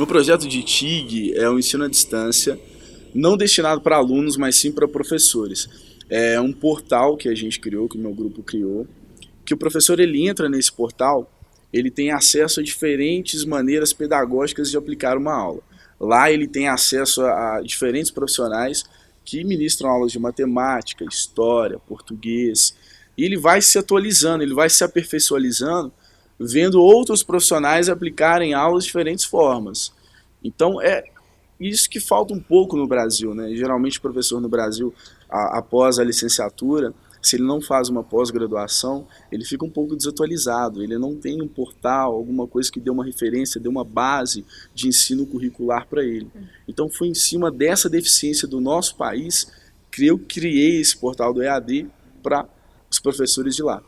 No projeto de TIG é o ensino à distância, não destinado para alunos, mas sim para professores. É um portal que a gente criou, que o meu grupo criou, que o professor ele entra nesse portal, ele tem acesso a diferentes maneiras pedagógicas de aplicar uma aula. Lá ele tem acesso a diferentes profissionais que ministram aulas de matemática, história, português, e ele vai se atualizando, ele vai se aperfeiçoando, vendo outros profissionais aplicarem aulas de diferentes formas. Então é isso que falta um pouco no Brasil, né? Geralmente o professor no Brasil, após a licenciatura, se ele não faz uma pós-graduação, ele fica um pouco desatualizado, ele não tem um portal, alguma coisa que dê uma referência, dê uma base de ensino curricular para ele. Então foi em cima dessa deficiência do nosso país que eu criei esse portal do EAD para os professores de lá.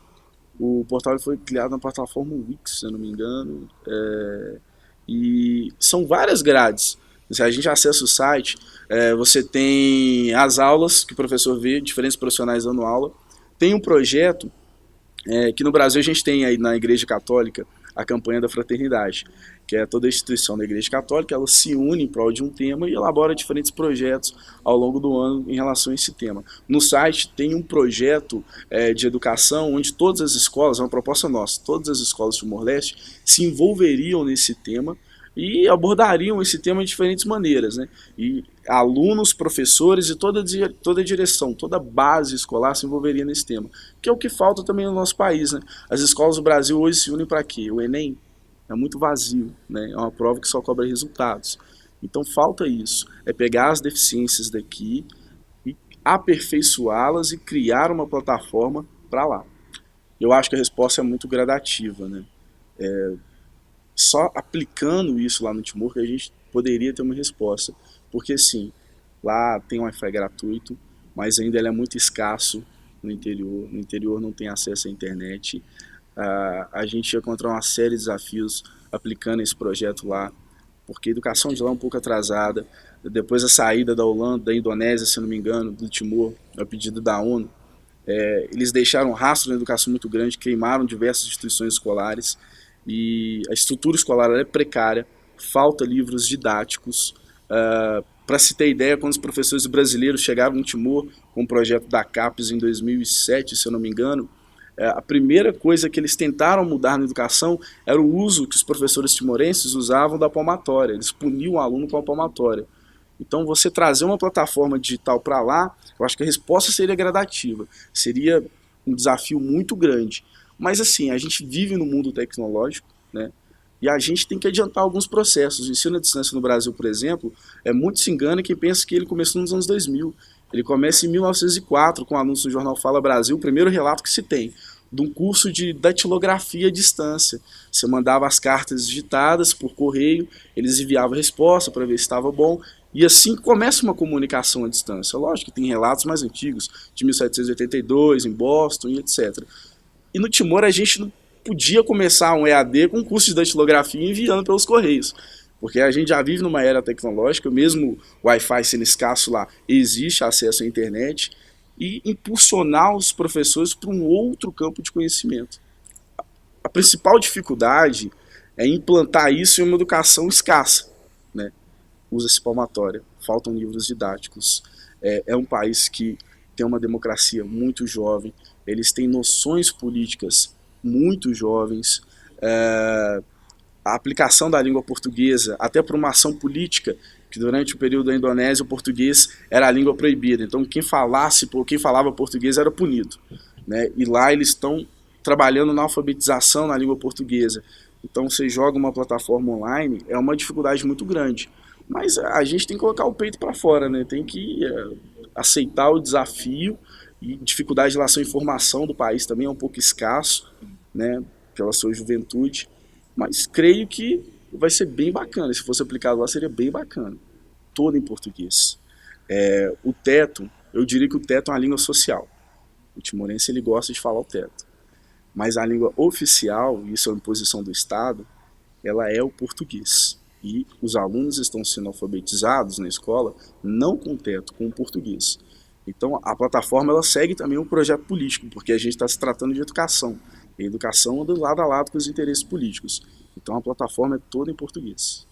O portal foi criado na plataforma Wix, se eu não me engano, e são várias grades. Se a gente acessa o site, você tem as aulas que o professor vê, diferentes profissionais dando aula. Tem um projeto que no Brasil a gente tem aí na Igreja Católica a campanha da fraternidade, que é toda a instituição da Igreja Católica, ela se une em prol de um tema e elabora diferentes projetos ao longo do ano em relação a esse tema. No site tem um projeto de educação onde todas as escolas, é uma proposta nossa, todas as escolas do Timor-Leste se envolveriam nesse tema e abordariam esse tema de diferentes maneiras, né? E alunos, professores e toda a direção, toda a base escolar se envolveria nesse tema, que é o que falta também no nosso país, né? As escolas do Brasil hoje se unem para quê? O Enem é muito vazio, né? É uma prova que só cobra resultados. Então falta isso, é pegar as deficiências daqui e aperfeiçoá-las e criar uma plataforma para lá. Eu acho que a resposta é muito gradativa, né? Só aplicando isso lá no Timor que a gente poderia ter uma resposta. Porque sim, lá tem Wi-Fi gratuito, mas ainda ele é muito escasso no interior. No interior não tem acesso à internet. A gente ia encontrar uma série de desafios aplicando esse projeto lá, porque a educação de lá é um pouco atrasada. Depois da saída da Holanda, da Indonésia, se não me engano, do Timor, a pedido da ONU, eles deixaram um rastro na educação muito grande, queimaram diversas instituições escolares, e a estrutura escolar é precária, falta livros didáticos. Para se ter ideia, quando os professores brasileiros chegaram no Timor com o projeto da CAPES em 2007, se eu não me engano, a primeira coisa que eles tentaram mudar na educação era o uso que os professores timorenses usavam da palmatória. Eles puniam o aluno com a palmatória. Então você trazer uma plataforma digital para lá, eu acho que a resposta seria gradativa, seria um desafio muito grande. Mas assim, a gente vive no mundo tecnológico, né? E a gente tem que adiantar alguns processos. O ensino à distância no Brasil, por exemplo, muito se engana quem pensa que ele começou nos anos 2000. Ele começa em 1904, com o anúncio no jornal Fala Brasil, o primeiro relato que se tem, de um curso de datilografia à distância. Você mandava as cartas digitadas por correio, eles enviavam a resposta para ver se estava bom, e assim começa uma comunicação à distância. Lógico que tem relatos mais antigos, de 1782, em Boston e etc. E no Timor a gente não podia começar um EAD com curso de datilografia enviando pelos correios, porque a gente já vive numa era tecnológica, mesmo o Wi-Fi sendo escasso lá, existe acesso à internet, e impulsionar os professores para um outro campo de conhecimento. A principal dificuldade é implantar isso em uma educação escassa, né? Usa-se palmatória, faltam livros didáticos, é um país que tem uma democracia muito jovem, eles têm noções políticas muito jovens, a aplicação da língua portuguesa, até por uma ação política, que durante o período da Indonésia o português era a língua proibida, então quem falava português era punido, né? E lá eles estão trabalhando na alfabetização na língua portuguesa, então você joga uma plataforma online, é uma dificuldade muito grande, mas a gente tem que colocar o peito para fora, né? Tem que aceitar o desafio, e dificuldade de relação à informação do país também é um pouco escasso, né, pela sua juventude, mas creio que vai ser bem bacana, se fosse aplicado lá seria bem bacana, todo em português. O teto, eu diria que o teto é uma língua social, o timorense ele gosta de falar o teto, mas a língua oficial, isso é uma imposição do Estado, ela é o português, e os alunos estão sendo alfabetizados na escola não com o teto, com o português. Então a plataforma ela segue também um projeto político, porque a gente está se tratando de educação. E a educação anda lado a lado com os interesses políticos. Então a plataforma é toda em português.